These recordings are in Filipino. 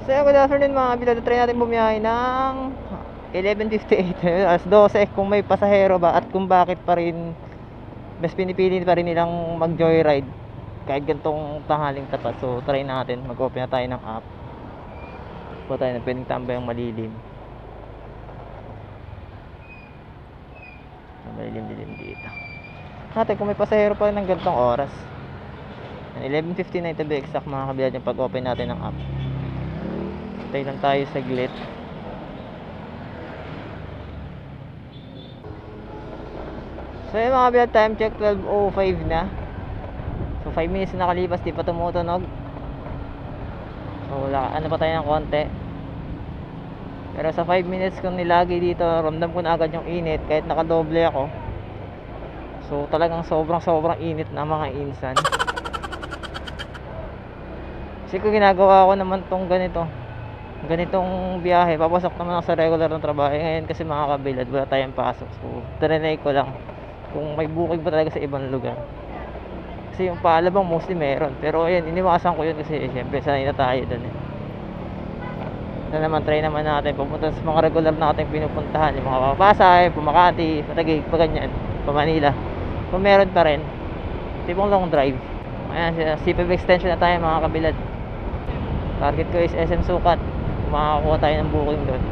So good afternoon mga kabilad. Try natin bumiyahe ng 11:58 alas 12 kung may pasahero ba at kung bakit pa rin mas pinipili pa rin nilang mag joyride kahit gantong tanghaling tapat. So try natin, mag-open na tayo ng app. Po tayo na pwedeng tambayang malilim. Malilim-dilim dito. Natin kung may pasahero pa rin ng gantong oras. 11:59 to be exact mga kabilad yung pag-open natin ng app. Tayo lang tayo saglit. So yun mga kabilad, time check 12:05 na. So 5 minutes na nakalipas, di pa tumutunog. So wala, ano pa tayo ng konti. Pero sa 5 minutes kung nilagi dito, ramdam ko na agad yung init kahit nakadoble ako. So talagang sobrang init na mga insan. Kasi kung ginagawa ko naman tong ganitong biyahe, papasok naman ako sa regular ng trabaho. Ngayon kasi mga kabilad, wala tayong pasok. So trinay ko lang kung may booking ba talaga sa ibang lugar. Kasi yung paalabang mostly meron. Pero ayun, iniwasan ko yun kasi syempre sanay na tayo dun eh. So naman, try naman natin pupunta sa mga regular natin pinupuntahan. Yung mga Pasay, Makati, Taguig, pa ganyan, pa Manila. Kung meron pa rin, tipong long drive. Ayan, CPF extension na tayo mga kabilad. Target ko is SM Sukat. Makakuha tayo ng booking doon.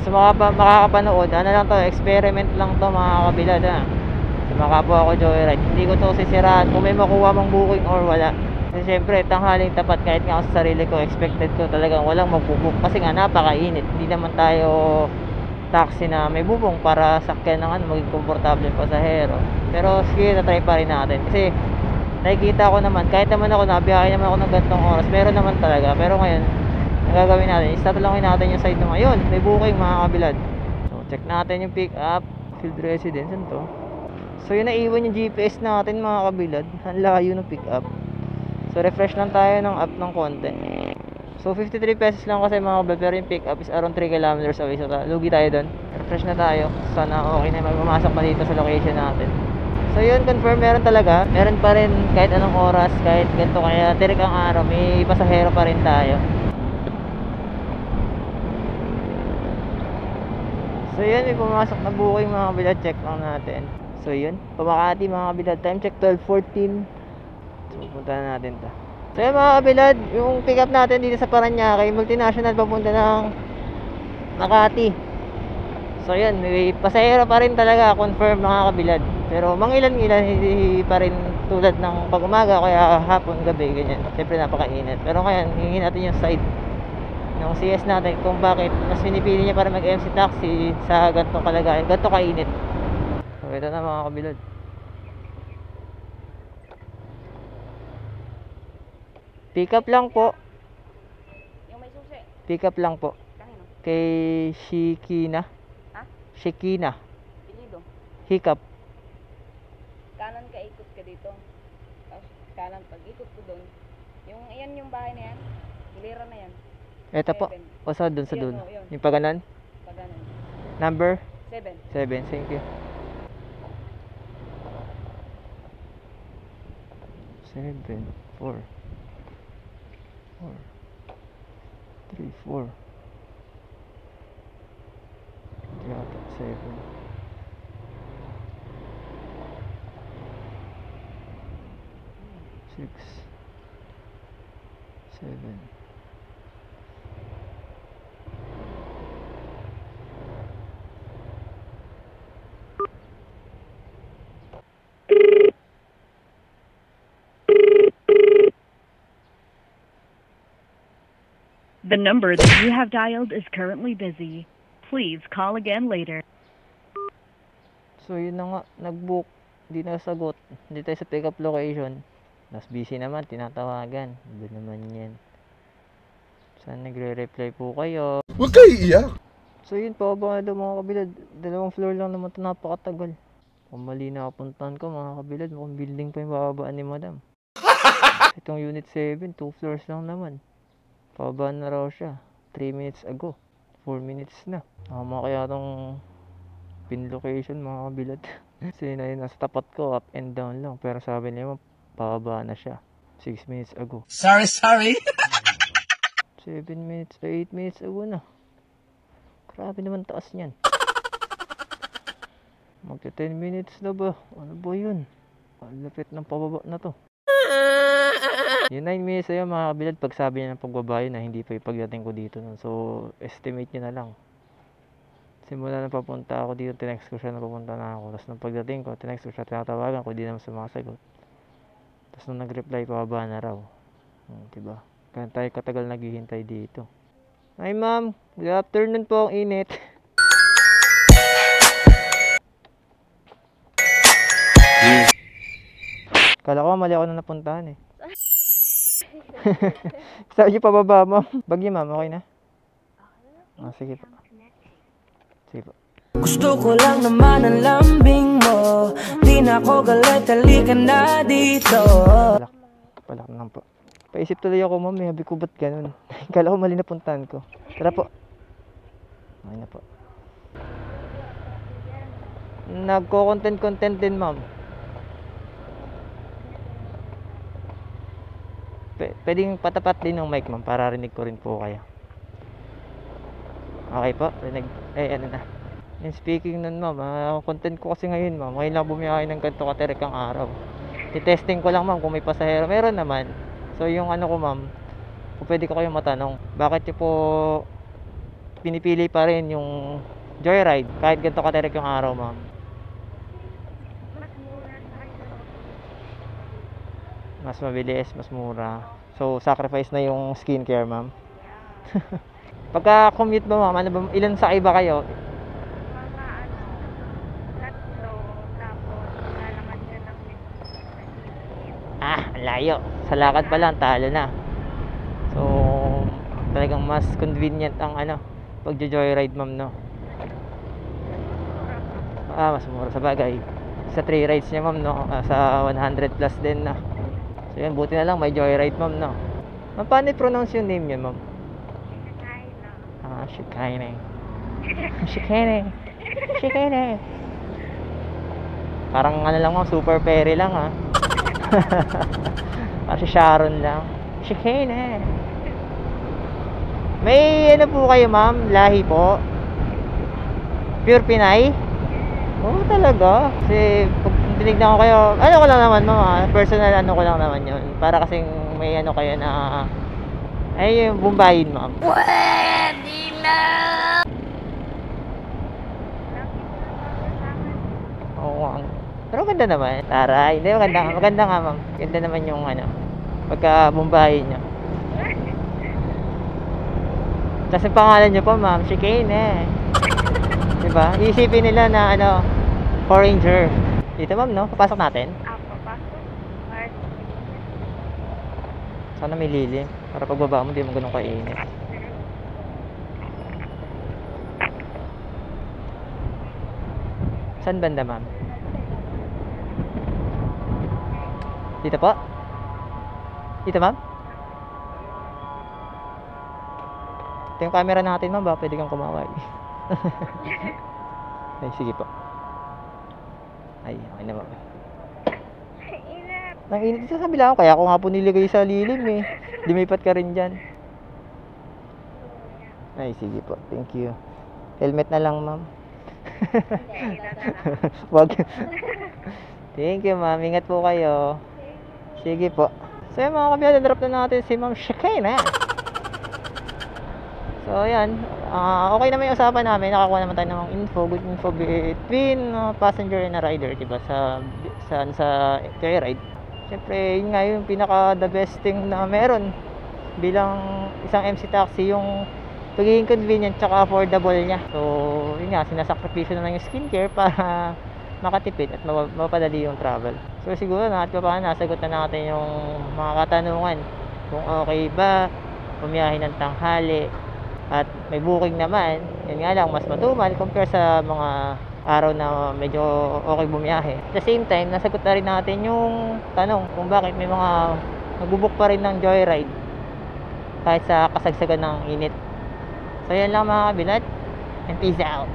Sa mga makakapanood, ano lang to, experiment lang to mga kabilad ha. Sa mga kapwa ako joyride, hindi ko to sisiraan kung may makuha mang booking or wala. Kasi syempre tanghaling tapat, kahit nga ako sa sarili ko, expected ko talagang walang magbubook kasi nga napakainit. Hindi naman tayo taxi na may bubong para sakyan ng maging komportable yung pasahero. Pero sige, na-try pa rin natin kasi nakikita ko naman, kahit naman ako nabiyahe naman ako ng gantong oras, meron naman talaga. Pero ngayon, ang gagawin natin, istatulangin natin yung side na ngayon, may booking mga kabilad. So check natin yung pick up, field residence, ano to? So yun, naiwan yung GPS natin mga kabilad, ang layo ng pick up. So refresh lang tayo ng app ng konti. So 53 pesos lang kasi mga kabilad, pero yung pick up is around 3 kilometers away. So lugi tayo doon. Refresh na tayo, sana okay na magmamasok pa dito sa location natin. So yun, confirm meron talaga. Meron pa rin kahit anong oras, kahit ganito kaya tirik ang araw, may pasahero pa rin tayo. So yun, may pumasok na booking mga kabilad, check lang natin. So yun, Makati mga kabilad, time check 12:14. So punta na natin to. So yun mga kabilad, yung pick up natin dito sa Paranaque, multinational papunta ng Makati. So yun, may pasahero pa rin talaga, confirm mga kabilad. Pero mangilan-ilan, hindi pa rin tulad ng pag-umaga, kaya hapon, gabi, ganyan. Siyempre napakainit. Pero ngayon, hingin natin yung side ng CS natin kung bakit mas pinipili niya para mag-MC taxi sa ganitong kalagayan, ganito kainit. So ito na mga kabilad. Pick up lang po. Yung may susi. Pick up lang po. Kanino? Kay Shikina. Ha? Shikina. Pilido. Hiccup. Kanan ka, ikot ka dito. Tapos kanan, pag ikot ko doon. Yung, ayan yung bahay na yan. Hilera na yan. Ito po. 7. O sa dun, sa Yun, dun. oh, yun. Yung paganan. Pag ganun. Number 7. 7. Thank you. 7, 4, 4, 3, 4. Yata, 7. 6, 7. The number that you have dialed is currently busy. Please call again later. So yun na nga, nag-book, hindi nasagot. Hindi tayo sa pick up location. Mas busy naman, tinatawagan. Iba naman yan. Saan nagre-reply po kayo? Huwag kayo iiyak. So yun po ba daw mga kabilad, 2 floor lang naman ito, napakatagal. Kung mali na kapuntahan ko mga kabilad, mukhang building pa yung bababaan ni madam. Itong unit 7, 2 floors lang naman. Pababa na raw siya 3 minutes ago, 4 minutes na. Tama kaya itong pin location mga kabilad. Kasi na yun, nasa tapat ko, up and down lang. Pero sabi niya, pababa na siya 6 minutes ago. Sorry. 7 minutes, 8 minutes ago na. Grabe naman taas niyan. Magta 10 minutes na ba? Ano ba yun? Ang lapit ng pababa na to. Yung 9 minutes na yun mga kabilad, pag sabi niya ng pagbabayo na hindi pa yung pagdating ko dito. No? So, estimate nyo na lang. Simula na papunta ako dito, tinext ko siya na papunta na ako. Tapos nung pagdating ko, tinext ko siya, tinatawagan ko, di naman sumasagot. Tapos nung nag-reply, pababa na raw. Diba? Kaya tayo katagal naghihintay dito. Hi ma'am, good afternoon po, ang init. Kala ko mali ako na napuntahan eh. Saan niyo pababa ma'am? Bagyo ma'am, okay na? Sige po. Sige po. Gusto ko lang naman ang lambing mo. Di na ako galit, halika na dito. Palak na lang po. Paisip tuloy ako ma'am, sabi ko ba't ganun? Kala ko mali na puntahan ko. Tara po. Okay na po. Nagko-content din ma'am. Pwedeng patapat din ng mic ma'am para rinig ko rin po kayo. Okay po, rinig. Ano na. And speaking nun ma'am, content ko kasi ngayon ma'am. Ngayon lang bumiyahe ng ganito katerik ang araw. Titesting ko lang ma'am kung may pasahero. Meron naman. So yung ano ko ma'am, kung pwede ko kayong matanong, bakit nyo po pinipili pa rin yung joyride kahit ganito katerik yung araw ma'am? Mas mabilis, mas mura. So sacrifice na yung skincare ma'am. Pagka commute ba ma'am, ano ba, ilan sakay ba kayo? Layo. Sa lakad pa lang, talo na. So, talagang mas convenient ang pag-joyride ma'am, no? Mas mura sa bagay. Sa 3 rides niya ma'am, no? Sa 100 plus din na. So, yun, buti na lang may joyride ma'am, no? Ma'am, paano i-pronounce yung name niya ma'am? Shikaine. Shikaine. Shikaine. Parang ano lang ma'am, super peri lang ha. Kasi Sharon lang. Shikaine. May ano po kayo ma'am? Lahi po? Pure Pinay? Oo talaga. Kasi pag tinignan ko kayo, ano ko lang naman ma'am, personal ano ko lang naman yun. Para kasing may ano kayo na ay yung Bumbayin ma'am. Pwede na! Oo, pero ganda naman. Taray, hindi maganda nga ma'am. Ganda naman yung pagka Bumbayin nyo. Kasi pangalan nyo pa ma'am, Shikaine. Diba? Iisipin nila na Foreigner. Dito ma'am, no? Papasok natin. Papasok. Sana may lilim. Para pagbaba mo, di mo ganun kainit. Saan banda ma'am? Dito po? Dito ma'am? Ito yung camera natin ma'am, ba? Pwede kang kumaway. Ay, sige po. Ay, okay na ma'am. Nang init sa kabila ko, kaya ako nga po niligay sa lilim eh. Lumipat ka rin dyan. Ay, sige po. Thank you. Helmet na lang ma'am. Wag. Thank you ma'am. Ingat po kayo. Sige po. So yan mga kabiyada, drop na natin si Ma'am Shikaine. So yan, okay naman yung usapan namin. Nakakuha naman tayo ng good info between passenger and a rider, diba? Sa joyride. Siyempre, yun nga yung pinaka the best thing na meron bilang isang MC taxi, yung pagiging convenient tsaka affordable niya. So yun nga, sinasakripisyo na lang yung skincare para makatipid at mapadali yung travel. So siguro nasagot na natin yung mga katanungan kung okay ba bumiyahe ng tanghali at may booking naman. Yun nga lang, mas matumal compare sa mga araw na medyo okay bumiyahe. At the same time, nasagot na rin natin yung tanong kung bakit may mga nagbubook pa rin ng joyride kahit sa kasagsagan ng init. So yan lang mga kabilat, and peace out.